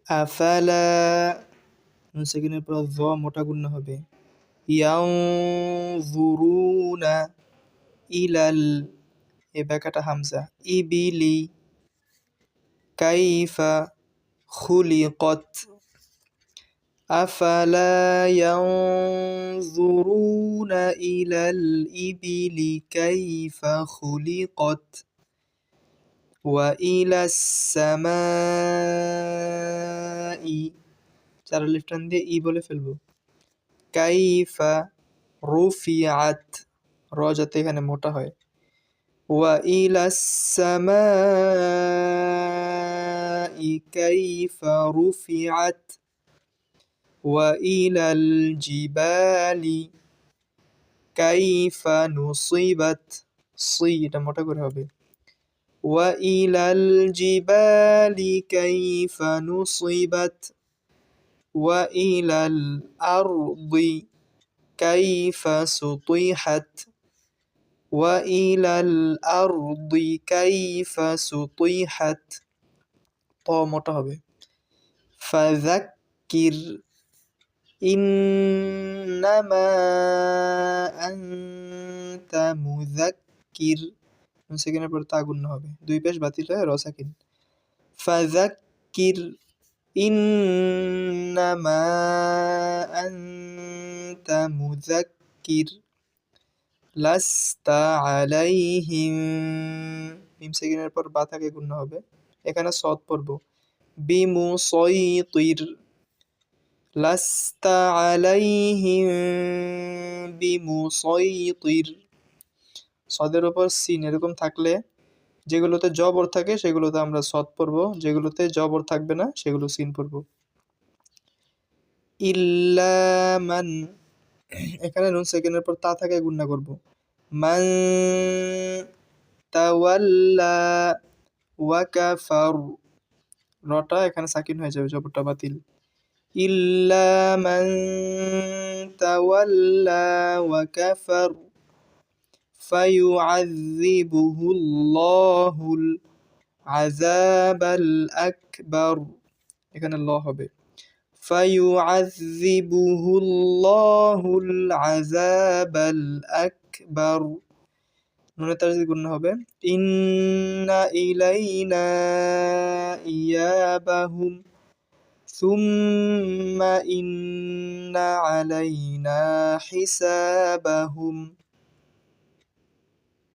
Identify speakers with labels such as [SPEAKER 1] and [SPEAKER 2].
[SPEAKER 1] আফালা, নুন সাকিনের পর য মোটা গুণা হবে। ইয়ানজুরুনা ইলাল, এ ব্যাকাটা হামজা। ইবিলি কাইফা খুলিকত, আফালা ইয়ানজুরুনা ইলাল ইবিলি কাইফা খুলিকত ওয়া ইলাস সামাই, চার আলিফ টান দিয়ে ই বলে ফেলবো। কাইফা রুফিআত, র যাতে এখানে মোটা হয়। ওয়া ইলাস সামাই কাইফা রুফিআত ওয়া ইলাল জিবালি কাইফা নুসিবাত, সি এটা মোটা করে হবে। ওয়া ইলাল জিবালি কাইফা নুসিবাত ওয়া ইলাল আরদি কাইফা সুতিহাত ওয়া ইলাল আরদি কাইফা সুতিহাত, ত মোটা হবে। ফাযাক্কির ইন্নামা আনতা মুযাক্কির, সেকেন্ডের পর তা গুণ হবে, দুই পেশ বাতিল হয়, র সাকিন। ফাযাক্কির ইন্নামা আনতা মুযাক্কির লাস্তা আলাইহিম, মিম সেকেন্ডের পর বা থাকে গুণ হবে, এখানে সদ পড়ব। বিমুসাইতির, লাস্তা আলাইহিম বিমুসাইতির, সদের উপর সিন এরকম থাকলে যেগুলোতে জবর থাকে সেগুলোতে আমরা সদ পড়ব, যেগুলোতে জবর থাকবে না সেগুলো সিন পড়ব। ইল্লা মান, এখানে নুন সেকেন্ডের পর তা থাকে গুণনা করব। মান তাওয়াল্লা ওয়া কাফার, রটা এখানে সাকিন হয়ে যাবে, জবরটা বাতিল। ইল্লা মান তাওয়াল্লা ওয়া কাফার ফায়ুআযযিবুহুল্লাহুল আযাবাল আকবার, এখানে ল হবে। ফায়ুআযযিবুহুল্লাহুল আযাবাল আকবার, নুনের তাজদীদ গুণ হবে। ইন্না ইলাইনা ইয়াবাহুম সুম্মা ইন্না আলাইনা হিসাবাহুম।